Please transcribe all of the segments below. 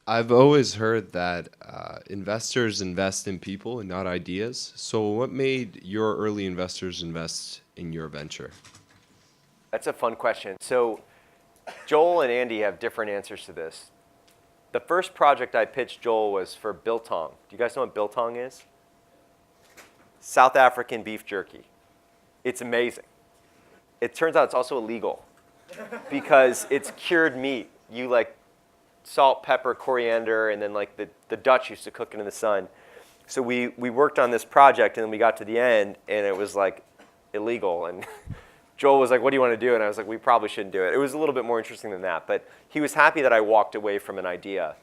I've always heard that investors invest in people and not ideas. So, what made your early investors invest in your venture? That's a fun question. So Joel and Andy have different answers to this. The first project I pitched Joel was for biltong. Do you guys know what biltong is? South African beef jerky. It's amazing. It turns out it's also illegal because it's cured meat. You like salt, pepper, coriander, and then like the Dutch used to cook it in the sun. So we worked on this project, and then we got to the end, and it was like illegal. And Joel was like, what do you want to do? And I was like, we probably shouldn't do it. It was a little bit more interesting than that. But he was happy that I walked away from an idea.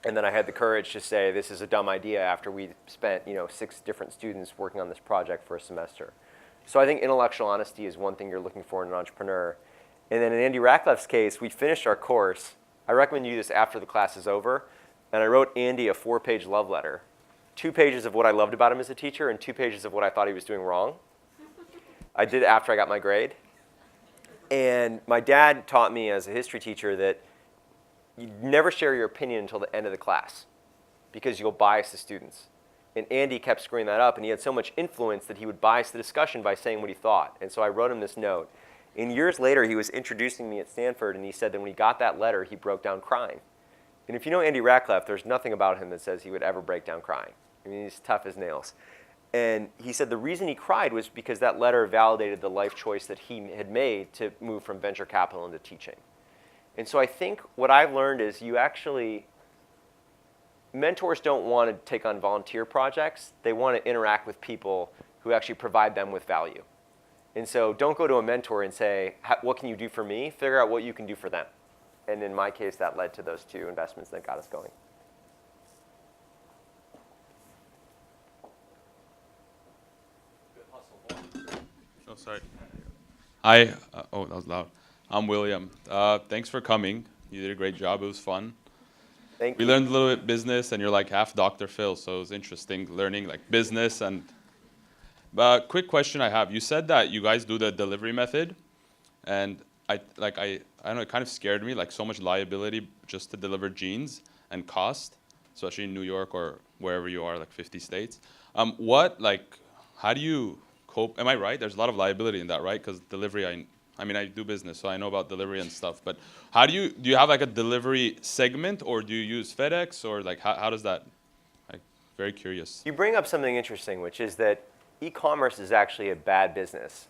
And then I had the courage to say, this is a dumb idea after we spent 6 different students working on this project for a semester. So I think intellectual honesty is one thing you're looking for in an entrepreneur. And then in Andy Ratcliffe's case, we finished our course. I recommend you do this after the class is over. And I wrote Andy a 4-page love letter. 2 pages of what I loved about him as a teacher and 2 pages of what I thought he was doing wrong. I did it after I got my grade. And my dad taught me as a history teacher that you never share your opinion until the end of the class because you'll bias the students. And Andy kept screwing that up, and he had so much influence that he would bias the discussion by saying what he thought. And so I wrote him this note. And years later, he was introducing me at Stanford, and he said that when he got that letter, he broke down crying. And if you know Andy Ratcliffe, there's nothing about him that says he would ever break down crying. I mean, he's tough as nails. And he said the reason he cried was because that letter validated the life choice that he had made to move from venture capital into teaching. And so I think what I've learned is mentors don't want to take on volunteer projects. They want to interact with people who actually provide them with value. And so don't go to a mentor and say, what can you do for me? Figure out what you can do for them. And in my case, that led to those 2 investments that got us going. Oh, sorry. Hi. Oh, that was loud. I'm William. Thanks for coming. You did a great job. It was fun. Thank We you. learned a little bit business, and you're like half Dr. Phil, so it was interesting learning like business. And quick question I have: you said that you guys do the delivery method, and I don't know, it kind of scared me, like so much liability just to deliver jeans and cost, especially in New York or wherever you are, like 50 states. How do you cope? Am I right? There's a lot of liability in that, right? Because delivery, I mean, I do business, so I know about delivery and stuff. But how do you have like a delivery segment, or do you use FedEx, or like how does that? Like, very curious. You bring up something interesting, which is that e-commerce is actually a bad business,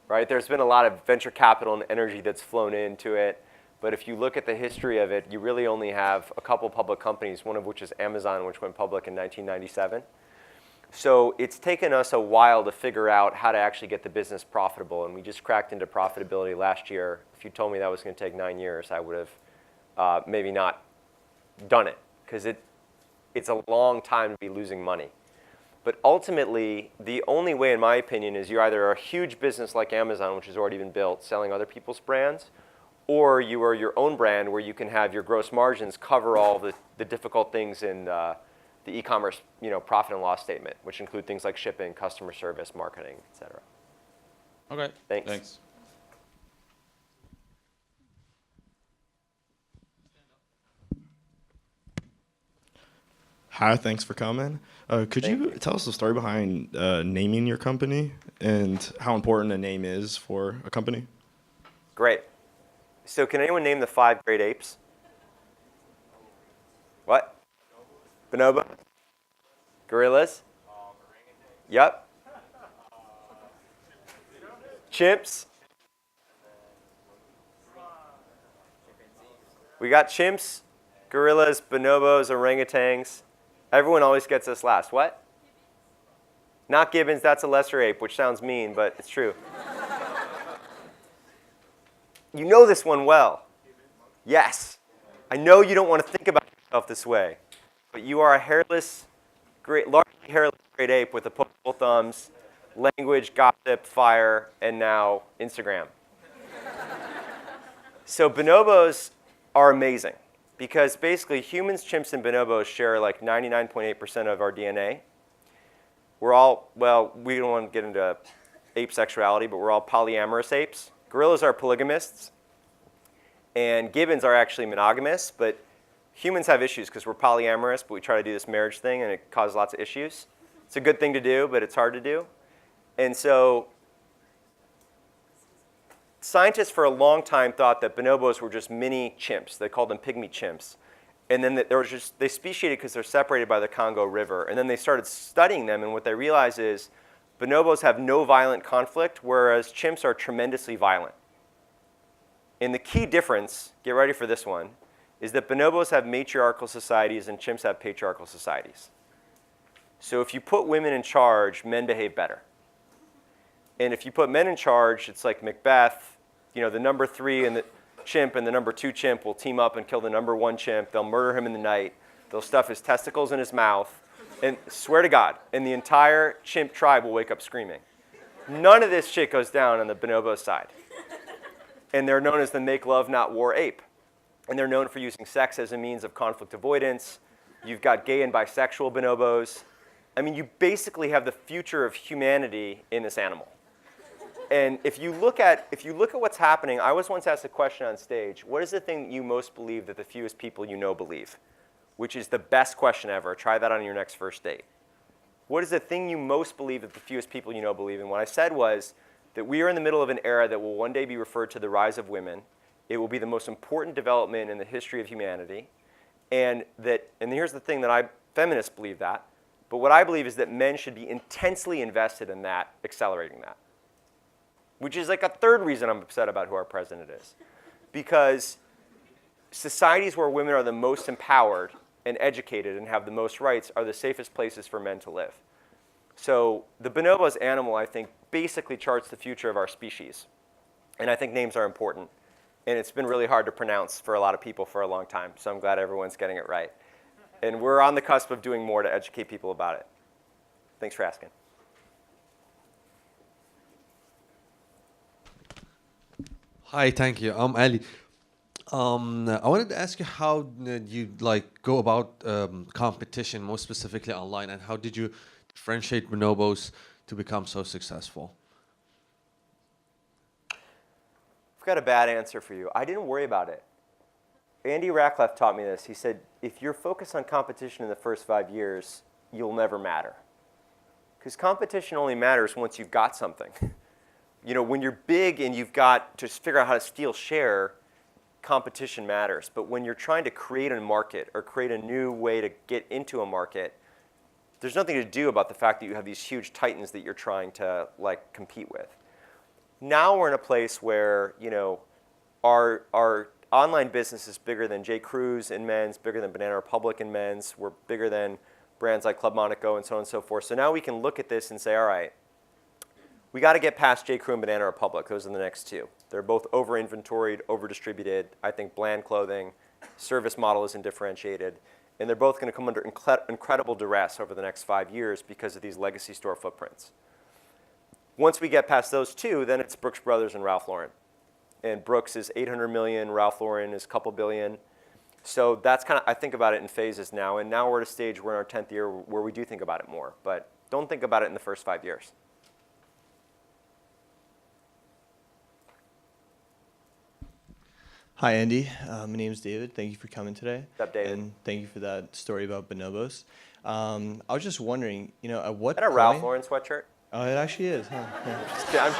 right? There's been a lot of venture capital and energy that's flown into it. But if you look at the history of it, you really only have a couple public companies, one of which is Amazon, which went public in 1997. So it's taken us a while to figure out how to actually get the business profitable, and we just cracked into profitability last year. If you told me that was going to take 9 years, I would have maybe not done it, because it's a long time to be losing money. But ultimately, the only way, in my opinion, is you're either a huge business like Amazon, which has already been built, selling other people's brands, or you are your own brand where you can have your gross margins cover all the difficult things in the e-commerce, profit and loss statement, which include things like shipping, customer service, marketing, et cetera. Okay. Thanks. Hi, thanks for coming. Could Thank you you. tell us the story behind naming your company and how important a name is for a company? Great. So can anyone name the 5 great apes? What? Bonobo? Gorillas? Yep. Chimps? We got chimps, gorillas, bonobos, orangutans. Everyone always gets us last. What? Not gibbons, that's a lesser ape, which sounds mean, but it's true. You know this one well. Yes. I know you don't want to think about yourself this way, but you are a hairless, largely hairless great ape with opposable thumbs, language, gossip, fire, and now Instagram. So bonobos are amazing because basically humans, chimps, and bonobos share like 99.8% of our DNA. We're all, well, we don't want to get into ape sexuality, but we're all polyamorous apes. Gorillas are polygamists, and gibbons are actually monogamous, but humans have issues because we're polyamorous, but we try to do this marriage thing, and it causes lots of issues. It's a good thing to do, but it's hard to do. And so scientists for a long time thought that bonobos were just mini chimps. They called them pygmy chimps. And then they speciated because they're separated by the Congo River. And then they started studying them, and what they realized is bonobos have no violent conflict, whereas chimps are tremendously violent. And the key difference, get ready for this one, is that bonobos have matriarchal societies and chimps have patriarchal societies. So if you put women in charge, men behave better. And if you put men in charge, it's like Macbeth, the number 3 and the chimp and the number 2 chimp will team up and kill the number 1 chimp. They'll murder him in the night. They'll stuff his testicles in his mouth. And swear to God, and the entire chimp tribe will wake up screaming. None of this shit goes down on the bonobo side. And they're known as the make love, not war ape. And they're known for using sex as a means of conflict avoidance. You've got gay and bisexual bonobos. I mean, you basically have the future of humanity in this animal. And if you look at what's happening, I was once asked a question on stage, what is the thing that you most believe that the fewest people you know believe? Which is the best question ever. Try that on your next first date. What is the thing you most believe that the fewest people you know believe? And what I said was that we are in the middle of an era that will one day be referred to the rise of women. It will be the most important development in the history of humanity. And here's the thing that feminists believe that, but what I believe is that men should be intensely invested in that, accelerating that. Which is like a third reason I'm upset about who our president is. Because societies where women are the most empowered and educated and have the most rights are the safest places for men to live. So the bonobos animal, I think, basically charts the future of our species. And I think names are important. And it's been really hard to pronounce for a lot of people for a long time. So I'm glad everyone's getting it right. And we're on the cusp of doing more to educate people about it. Thanks for asking. Hi, thank you. I'm Ali. I wanted to ask you how you go about competition, more specifically online, and how did you differentiate bonobos to become so successful? I've got a bad answer for you. I didn't worry about it. Andy Rachleff taught me this. He said, if you're focused on competition in the first 5 years, you'll never matter. Because competition only matters once you've got something. When you're big and you've got to figure out how to steal share, competition matters. But when you're trying to create a market or create a new way to get into a market, there's nothing to do about the fact that you have these huge titans that you're trying to compete with. Now we're in a place where our online business is bigger than J. Crew's in men's, bigger than Banana Republic in men's. We're bigger than brands like Club Monaco and so on and so forth. So now we can look at this and say, all right, we got to get past J. Crew and Banana Republic. Those are the next two. They're both over-inventoried, over-distributed. I think bland clothing, service model isn't differentiated. And they're both going to come under incredible duress over the next 5 years because of these legacy store footprints. Once we get past those two, then it's Brooks Brothers and Ralph Lauren. And Brooks is 800 million, Ralph Lauren is a couple billion. So that's kind of, I think about it in phases now. And now we're at a stage, we're in our 10th year where we do think about it more. But don't think about it in the first 5 years. Hi, Andy. My name is David. Thank you for coming today. What's up, David? And thank you for that story about bonobos. I was just wondering, at what Is that a point... Ralph Lauren sweatshirt? Oh, it actually is, huh? Yeah. I'm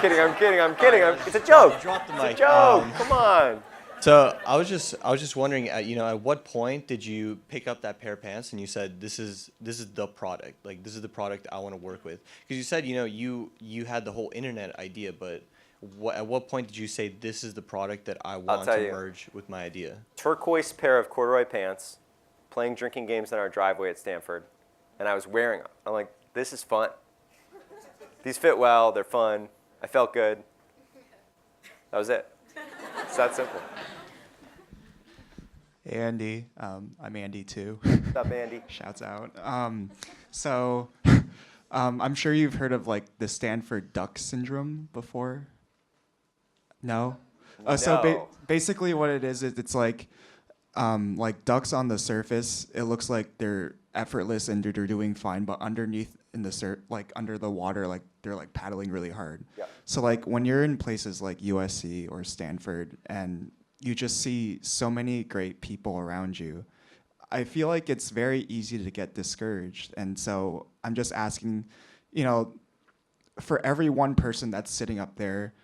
kidding. It's a joke. Drop the It's mic. a joke. Come on. So I was just wondering, at what point did you pick up that pair of pants and you said, this is the product, this is the product I want to work with? Because you said, you had the whole internet idea, but at what point did you say, this is the product that I want to merge with my idea? Turquoise pair of corduroy pants, playing drinking games in our driveway at Stanford, and I was wearing them. I'm like, this is fun. These fit well, they're fun. I felt good. That was it. It's that simple. Hey, Andy. I'm Andy, too. What's up, Andy? Shouts out. I'm sure you've heard of, the Stanford duck syndrome before. No? No. Basically what it is it's like ducks on the surface, it looks like they're effortless and they're doing fine, but underneath in the under the water, they're paddling really hard. Yeah. So when you're in places like USC or Stanford and you just see so many great people around you, I feel like it's very easy to get discouraged. And so I'm just asking, you know, for every one person that's sitting up there,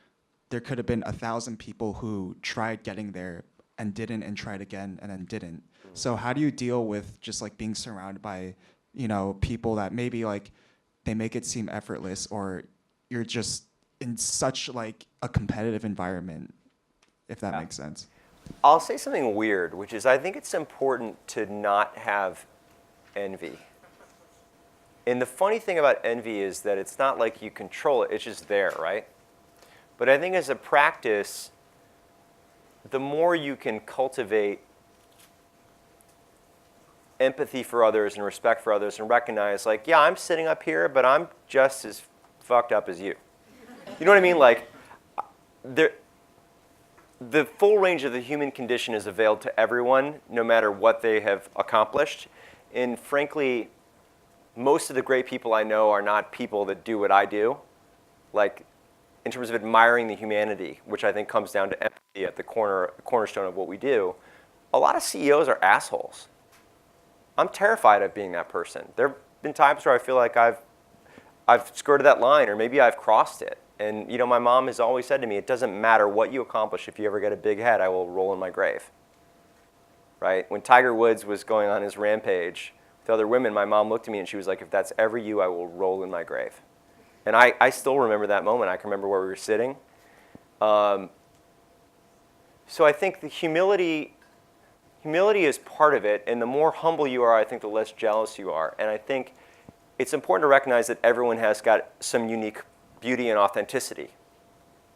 there could have been 1,000 people who tried getting there and didn't, and tried again and then didn't. So how do you deal with just like being surrounded by, you know, people that maybe like they make it seem effortless, or you're just in such like a competitive environment, if that makes sense? I'll say something weird, which is I think it's important to not have envy. And the funny thing about envy is that it's not like you control it, it's just there, right? But I think as a practice, the more you can cultivate empathy for others and respect for others and recognize, like, yeah, I'm sitting up here, but I'm just as fucked up as you. You know what I mean? Like, the full range of the human condition is availed to everyone, no matter what they have accomplished. And frankly, most of the great people I know are not people that do what I do. Like, in terms of admiring the humanity, which I think comes down to empathy at the cornerstone of what we do, a lot of CEOs are assholes. I'm terrified of being that person. There have been times where I feel like I've skirted that line, or maybe I've crossed it. And you know, my mom has always said to me, it doesn't matter what you accomplish. If you ever get a big head, I will roll in my grave. Right? When Tiger Woods was going on his rampage with other women, my mom looked at me and she was like, if that's ever you, I will roll in my grave. And I still remember that moment. I can remember where we were sitting. So I think the humility is part of it. And the more humble you are, I think the less jealous you are. And I think it's important to recognize that everyone has got some unique beauty and authenticity.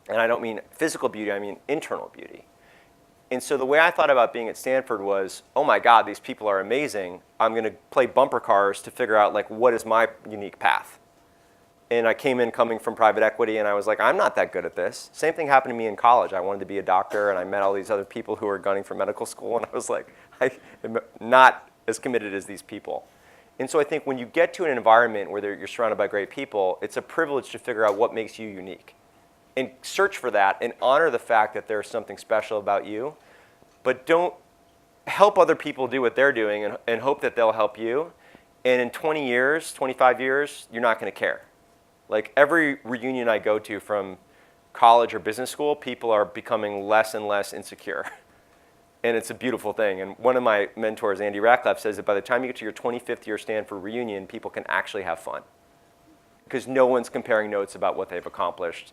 And I don't mean physical beauty, I mean internal beauty. And so the way I thought about being at Stanford was, oh my God, these people are amazing. I'm going to play bumper cars to figure out, like, what is my unique path? And I came in coming from private equity, and I was like, I'm not that good at this. Same thing happened to me in college. I wanted to be a doctor, and I met all these other people who were gunning for medical school, and I was like, I am not as committed as these people. And so I think when you get to an environment where you're surrounded by great people, it's a privilege to figure out what makes you unique. And search for that and honor the fact that there's something special about you. But don't help other people do what they're doing and hope that they'll help you. And in 20 years, 25 years, you're not going to care. Like, every reunion I go to from college or business school, people are becoming less and less insecure. And it's a beautiful thing. And one of my mentors, Andy Ratcliffe, says that by the time you get to your 25th year Stanford reunion, people can actually have fun. Because no one's comparing notes about what they've accomplished.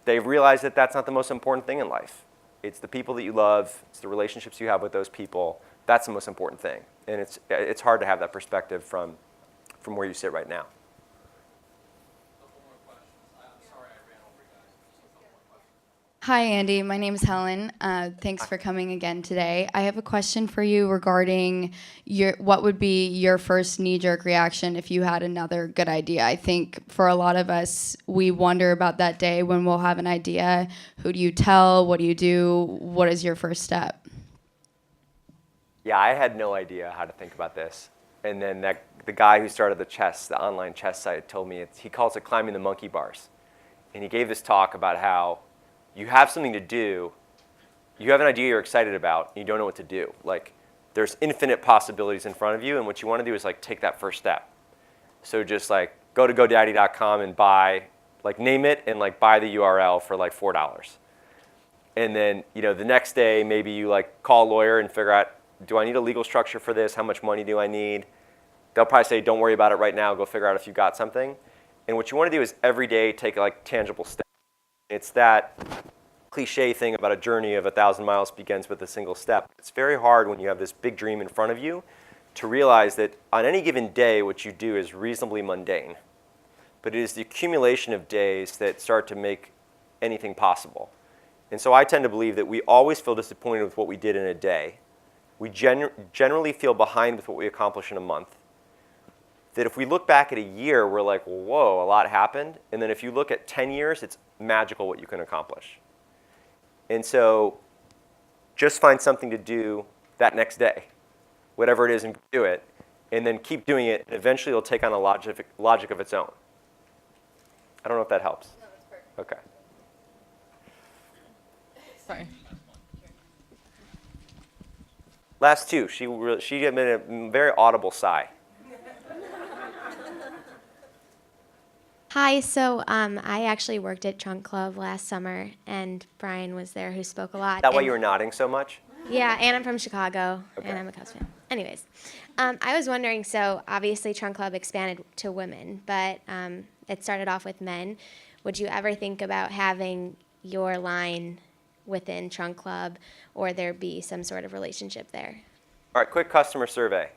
They've realized that that's not the most important thing in life. It's the people that you love. It's the relationships you have with those people. That's the most important thing. And it's hard to have that perspective from where you sit right now. Hi, Andy. My name is Helen. Thanks for coming again today. I have a question for you regarding what would be your first knee-jerk reaction if you had another good idea. I think for a lot of us, we wonder about that day when we'll have an idea. Who do you tell? What do you do? What is your first step? Yeah, I had no idea how to think about this. And then the guy who started the online chess site, told me, he calls it climbing the monkey bars. And he gave this talk about how you have something to do, you have an idea you're excited about, and you don't know what to do. Like, there's infinite possibilities in front of you, and what you want to do is like take that first step. So just like go to GoDaddy.com and buy, like name it and like buy the URL for like $4. And then, you know, the next day maybe you like call a lawyer and figure out, do I need a legal structure for this? How much money do I need? They'll probably say, don't worry about it right now, go figure out if you got something. And what you want to do is every day take like tangible steps. It's that cliche thing about a journey of 1,000 miles begins with a single step. It's very hard when you have this big dream in front of you to realize that on any given day, what you do is reasonably mundane. But it is the accumulation of days that start to make anything possible. And so I tend to believe that we always feel disappointed with what we did in a day. We generally feel behind with what we accomplish in a month. That if we look back at a year, we're like, whoa, a lot happened. And then if you look at 10 years, it's magical what you can accomplish. And so just find something to do that next day, whatever it is, and do it. And then keep doing it, and eventually it'll take on a logic of its own. I don't know if that helps. No, that's perfect. Okay. Sorry. Last two. She made a very audible sigh. Hi, so I actually worked at Trunk Club last summer, and Brian was there who spoke a lot. Is that why and- you were nodding so much? Yeah, and I'm from Chicago, Okay. and I'm a Cubs fan. Anyways, I was wondering, so obviously Trunk Club expanded to women, but it started off with men. Would you ever think about having your line within Trunk Club, or there be some sort of relationship there? All right, quick customer survey.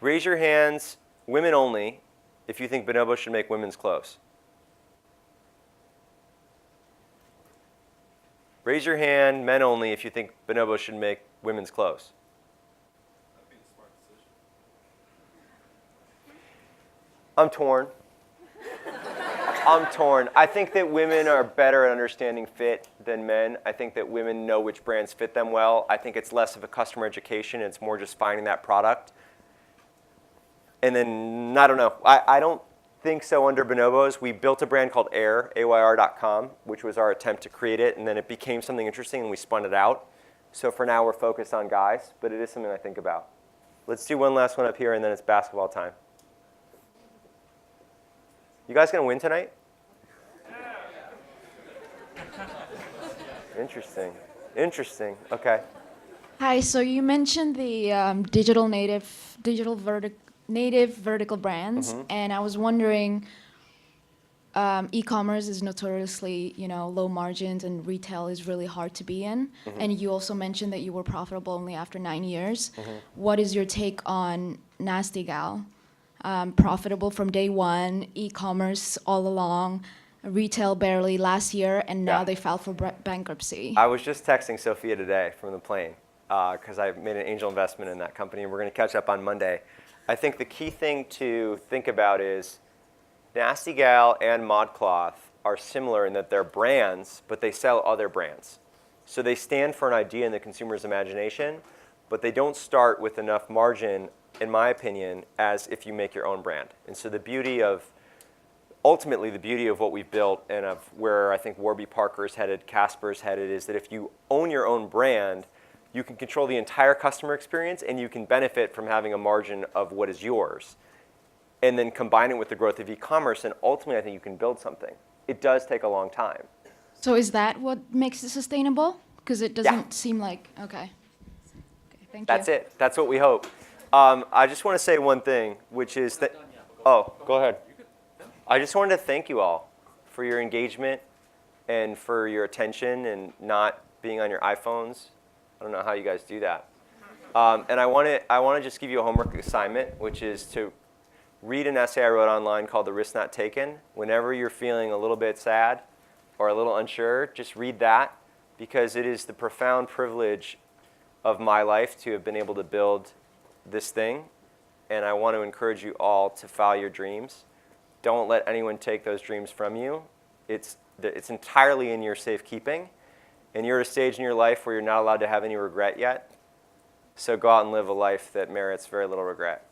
Raise your hands, women only, if you think Bonobos should make women's clothes. Raise your hand, men only, if you think Bonobos should make women's clothes. I'm torn. I'm torn. I think that women are better at understanding fit than men. I think that women know which brands fit them well. I think it's less of a customer education. It's more just finding that product. And then, I don't know. I don't think so under Bonobos. We built a brand called Air, AYR.com, which was our attempt to create it. And then it became something interesting, and we spun it out. So for now, we're focused on guys. But it is something I think about. Let's do one last one up here, and then it's basketball time. You guys going to win tonight? Interesting. Interesting. Okay. Hi. So you mentioned the digital vertical brands, and I was wondering, e-commerce is notoriously, low margins, and retail is really hard to be in. And you also mentioned that you were profitable only after 9 years. What is your take on Nasty Gal? Profitable from day one, e-commerce all along, retail barely last year, and now they filed for bankruptcy. I was just texting Sophia today from the plane because I made an angel investment in that company, and we're going to catch up on Monday. I think the key thing to think about is Nasty Gal and ModCloth are similar in that they're brands, but they sell other brands. So they stand for an idea in the consumer's imagination, but they don't start with enough margin, in my opinion, as if you make your own brand. And so ultimately the beauty of what we've built and of where I think Warby Parker's headed, Casper's headed, is that if you own your own brand, you can control the entire customer experience, and you can benefit from having a margin of what is yours. And then combine it with the growth of e-commerce, and ultimately I think you can build something. It does take a long time. So is that what makes it sustainable? Because it doesn't seem like, okay, thank you. That's it. That's what we hope. I just want to say one thing, which is that, oh, go ahead. I just wanted to thank you all for your engagement and for your attention and not being on your iPhones. I don't know how you guys do that. And I want to just give you a homework assignment, which is to read an essay I wrote online called The Risk Not Taken. Whenever you're feeling a little bit sad or a little unsure, just read that, because it is the profound privilege of my life to have been able to build this thing. And I want to encourage you all to follow your dreams. Don't let anyone take those dreams from you. It's entirely in your safekeeping. And you're at a stage in your life where you're not allowed to have any regret yet. So go out and live a life that merits very little regret.